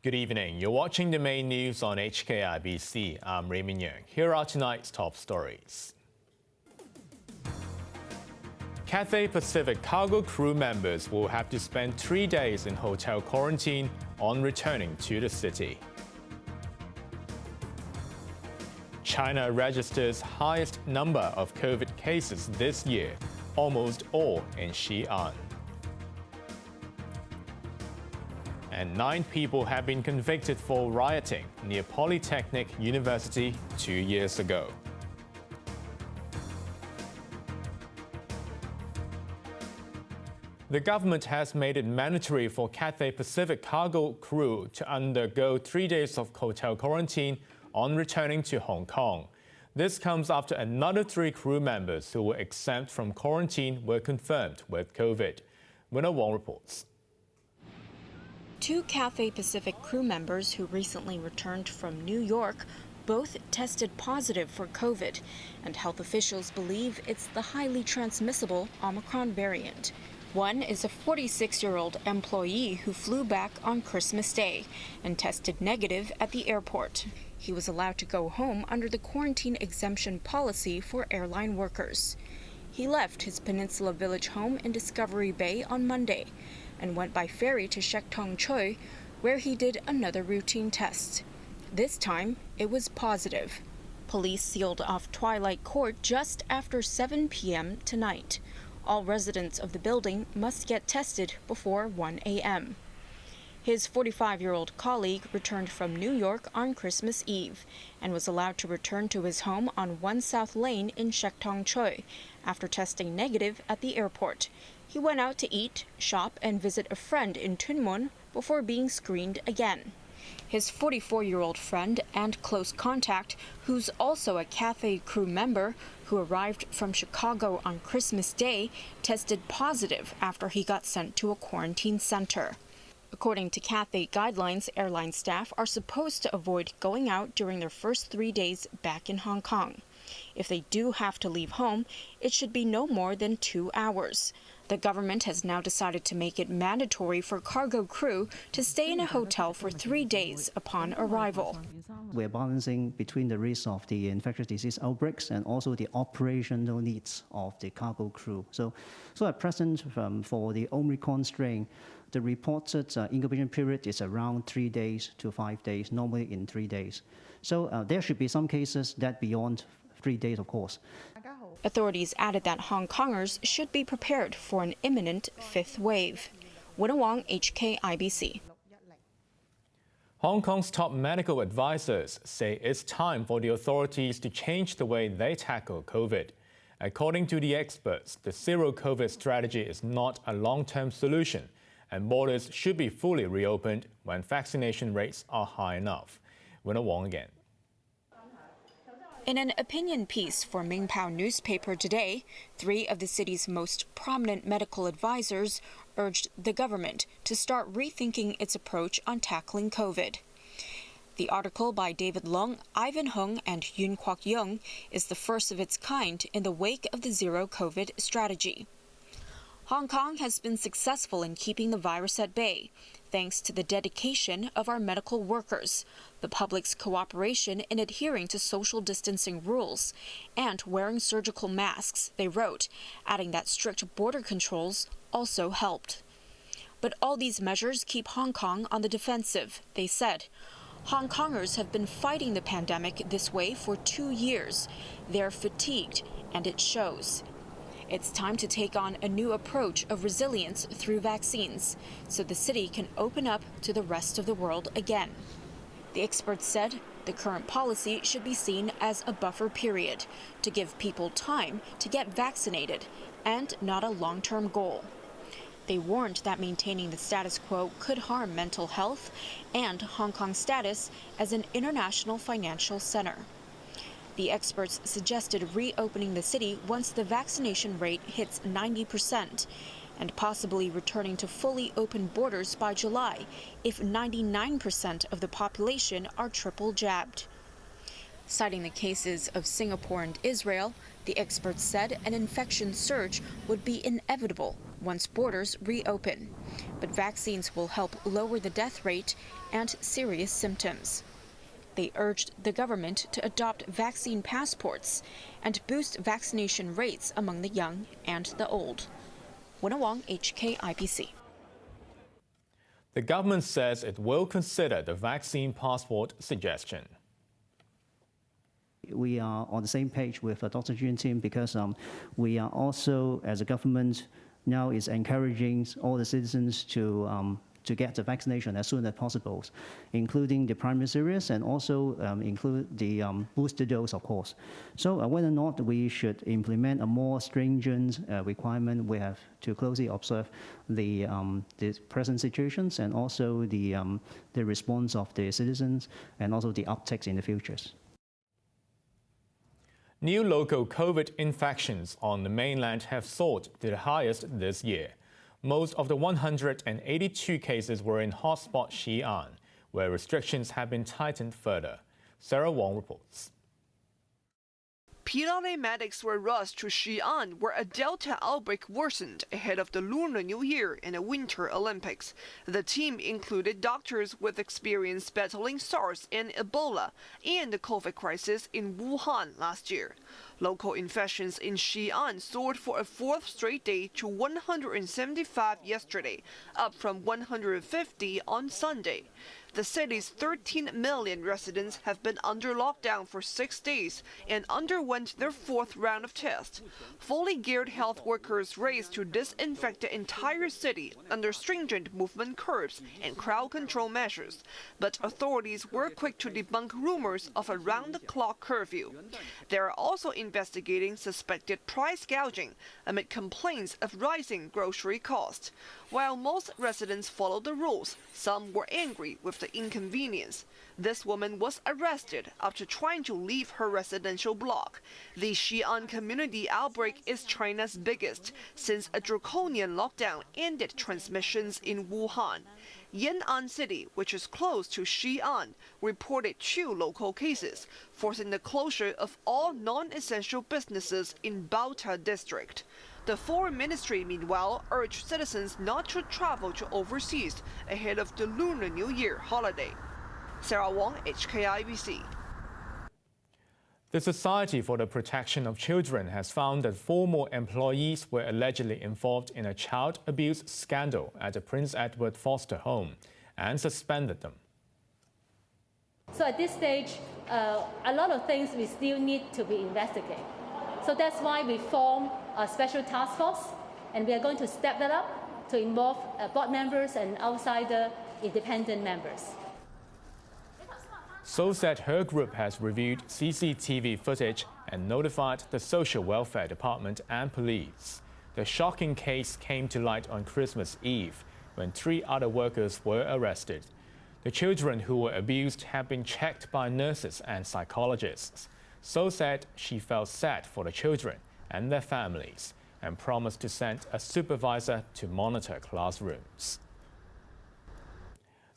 Good evening. You're watching the main news on HKIBC. I'm Raymond Yeung. Here are tonight's top stories. Cathay Pacific cargo crew members will have to spend 3 days in hotel quarantine on returning to the city. China registers highest number of COVID cases this year, almost all in Xi'an. And 9 people have been convicted for rioting near Polytechnic University 2 years ago. The government has made it mandatory for Cathay Pacific cargo crew to undergo 3 days of hotel quarantine on returning to Hong Kong. This comes after another 3 crew members who were exempt from quarantine were confirmed with COVID. Yeung reports. 2 Cathay Pacific crew members who recently returned from New York both tested positive for COVID, and health officials believe it's the highly transmissible Omicron variant. One is a 46-year-old employee who flew back on Christmas Day and tested negative at the airport. He was allowed to go home under the quarantine exemption policy for airline workers. He left his Peninsula Village home in Discovery Bay on Monday and went by ferry to Shek-tong Choi, where he did another routine test. This time, it was positive. Police sealed off Twilight Court just after 7 p.m. tonight. All residents of the building must get tested before 1 a.m. His 45-year-old colleague returned from New York on Christmas Eve and was allowed to return to his home on 1 South Lane in Shek-tong Choi after testing negative at the airport. He went out to eat, shop, and visit a friend in Tuen Mun before being screened again. His 44-year-old friend and close contact, who's also a Cathay crew member who arrived from Chicago on Christmas Day, tested positive after he got sent to a quarantine center. According to Cathay guidelines, airline staff are supposed to avoid going out during their first 3 days back in Hong Kong. If they do have to leave home, it should be no more than 2 hours. The government has now decided to make it mandatory for cargo crew to stay in a hotel for 3 days upon arrival. We're balancing between the risk of the infectious disease outbreaks and also the operational needs of the cargo crew. So at present, for the Omicron strain, the reported incubation period is around 3 days to 5 days, normally in 3 days. So there should be some cases that beyond 3 days, of course. Authorities added that Hong Kongers should be prepared for an imminent 5th wave. Yeung, HKIBC. Hong Kong's top medical advisors say it's time for the authorities to change the way they tackle COVID. According to the experts, the zero-COVID strategy is not a long-term solution, and borders should be fully reopened when vaccination rates are high enough. Yeung again. In an opinion piece for Mingpao newspaper today, 3 of the city's most prominent medical advisors urged the government to start rethinking its approach on tackling COVID. The article by David Leung, Ivan Hung, and Yoon Kwak-young is the first of its kind in the wake of the zero-COVID strategy. Hong Kong has been successful in keeping the virus at bay, thanks to the dedication of our medical workers, the public's cooperation in adhering to social distancing rules, and wearing surgical masks, they wrote, adding that strict border controls also helped. But all these measures keep Hong Kong on the defensive, they said. Hong Kongers have been fighting the pandemic this way for 2 years. They're fatigued, and it shows. It's time to take on a new approach of resilience through vaccines, so the city can open up to the rest of the world again. The experts said the current policy should be seen as a buffer period to give people time to get vaccinated and not a long-term goal. They warned that maintaining the status quo could harm mental health and Hong Kong's status as an international financial center. The experts suggested reopening the city once the vaccination rate hits 90% and possibly returning to fully open borders by July if 99% of the population are triple jabbed. Citing the cases of Singapore and Israel, The experts said an infection surge would be inevitable once borders reopen. But vaccines will help lower the death rate and serious symptoms. They urged the government to adopt vaccine passports and boost vaccination rates among the young and the old. Wenna Wang, HKIBC. The government says it will consider the vaccine passport suggestion. We are on the same page with Dr. June's team because we are also, as a government, now is encouraging all the citizens to get the vaccination as soon as possible, including the primary series and also include the booster dose, of course. So whether or not we should implement a more stringent requirement, we have to closely observe the present situations and also the response of the citizens and also the upticks in the futures. New local COVID infections on the mainland have soared to the highest this year. Most of the 182 cases were in hotspot Xi'an, where restrictions have been tightened further. Sarah Wong reports. PLA medics were rushed to Xi'an, where a Delta outbreak worsened ahead of the Lunar New Year and the Winter Olympics. The team included doctors with experience battling SARS and Ebola and the COVID crisis in Wuhan last year. Local infections in Xi'an soared for a fourth straight day to 175 yesterday, up from 150 on Sunday. The city's 13 million residents have been under lockdown for 6 days and underwent their fourth round of tests. Fully geared health workers raced to disinfect the entire city under stringent movement curbs and crowd control measures. But authorities were quick to debunk rumors of a round-the-clock curfew. They are also investigating suspected price gouging amid complaints of rising grocery costs. While most residents followed the rules, some were angry with the inconvenience. This woman was arrested after trying to leave her residential block. The Xi'an community outbreak is China's biggest since a draconian lockdown ended transmissions in Wuhan. Yan'an City, which is close to Xi'an, reported 2 local cases, forcing the closure of all non-essential businesses in Baota district. The Foreign Ministry, meanwhile, urged citizens not to travel to overseas ahead of the Lunar New Year holiday. Sarah Wong, HKIBC. The Society for the Protection of Children has found that 4 more employees were allegedly involved in a child abuse scandal at the Prince Edward foster home and suspended them. So at this stage, a lot of things we still need to be investigated. So that's why we formed a special task force, and we are going to step that up to involve board members and outsider independent members. So said her group has reviewed CCTV footage and notified the Social Welfare Department and police. The shocking case came to light on Christmas Eve when 3 other workers were arrested. The children who were abused have been checked by nurses and psychologists. So said she felt sad for the children and their families and promised to send a supervisor to monitor classrooms.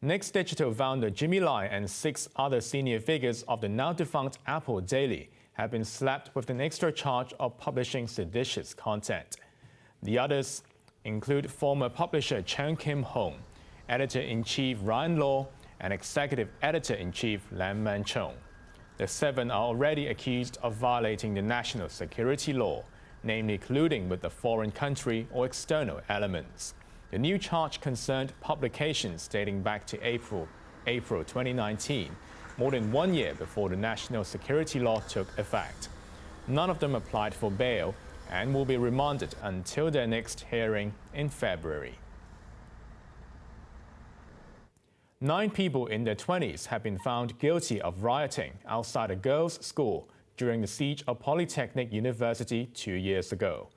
Next Digital founder Jimmy Lai and 6 other senior figures of the now-defunct Apple Daily have been slapped with an extra charge of publishing seditious content. The others include former publisher Chen Kim-hong, editor-in-chief Ryan Law, and executive editor-in-chief Lam Man-chong. The 7 are already accused of violating the national security law, namely colluding with a foreign country or external elements. The new charge concerned publications dating back to April 2019, more than 1 year before the national security law took effect. None of them applied for bail and will be remanded until their next hearing in February. 9 people in their 20s have been found guilty of rioting outside a girls' school during the siege of Polytechnic University 2 years ago.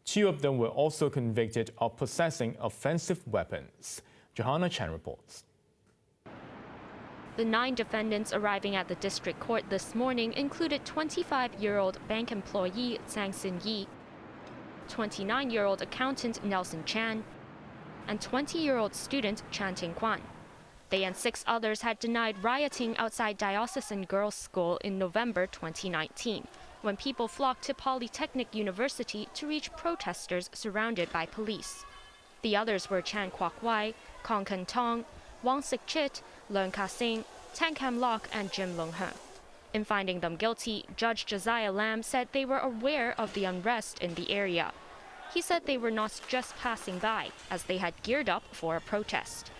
2 of them were also convicted of possessing offensive weapons. Johanna Chan reports. The 9 defendants arriving at the district court this morning included 25-year-old bank employee Zhang Xinyi, 29-year-old accountant Nelson Chan, and 20-year-old student Chan Tingquan. They and 6 others had denied rioting outside Diocesan Girls' School in November 2019, when people flocked to Polytechnic University to reach protesters surrounded by police. The others were Chan Kwok Wai, Kong Ken Tong, Wang Sik Chit, Leung Ka Sing, Tan Kam Lok, and Jim Long He. In finding them guilty, Judge Josiah Lam said they were aware of the unrest in the area. He said they were not just passing by, as they had geared up for a protest.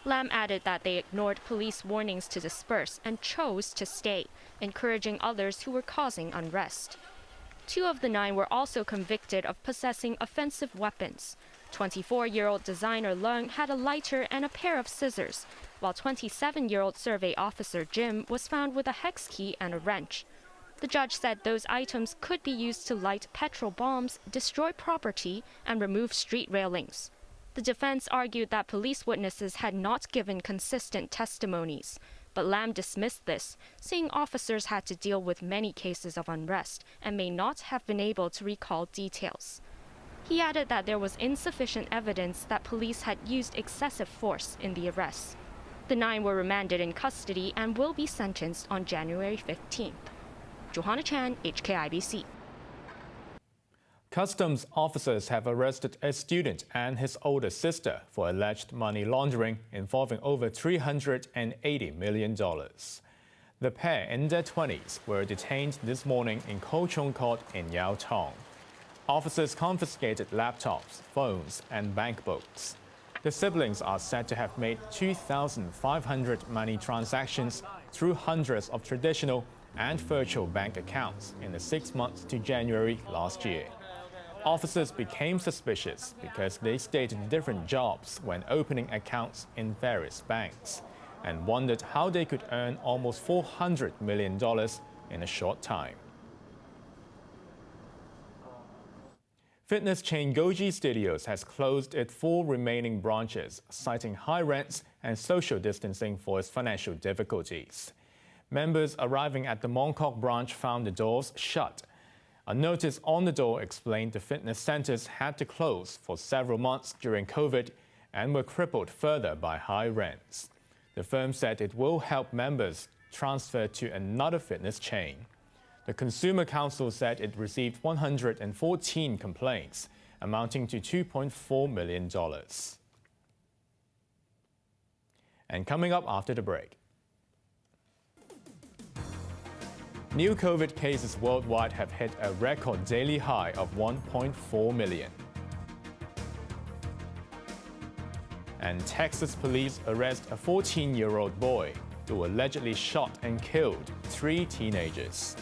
Lam added that they ignored police warnings to disperse and chose to stay, encouraging others who were causing unrest. 2 of the 9 were also convicted of possessing offensive weapons. 24-year-old designer Leung had a lighter and a pair of scissors, while 27-year-old survey officer Jim was found with a hex key and a wrench. The judge said those items could be used to light petrol bombs, destroy property, and remove street railings. The defense argued that police witnesses had not given consistent testimonies, but Lam dismissed this, saying officers had to deal with many cases of unrest and may not have been able to recall details. He added that there was insufficient evidence that police had used excessive force in the arrests. The 9 were remanded in custody and will be sentenced on January 15th. Johanna Chan, HKIBC. Customs officers have arrested a student and his older sister for alleged money laundering involving over $380 million. The pair in their 20s were detained this morning in Ko Chung Court in Yau Tong. Officers confiscated laptops, phones, and bank books. The siblings are said to have made 2,500 money transactions through hundreds of traditional and virtual bank accounts in the 6 months to January last year. Officers became suspicious because they stated different jobs when opening accounts in various banks and wondered how they could earn almost $400 million in a short time. Fitness chain Goji Studios has closed its 4 remaining branches, citing high rents and social distancing for its financial difficulties. Members arriving at the Mongkok branch found the doors shut. A notice on the door explained the fitness centers had to close for several months during COVID and were crippled further by high rents. The firm said it will help members transfer to another fitness chain. The Consumer Council said it received 114 complaints, amounting to $2.4 million. And coming up after the break. New COVID cases worldwide have hit a record daily high of 1.4 million. And Texas police arrest a 14-year-old boy who allegedly shot and killed 3 teenagers.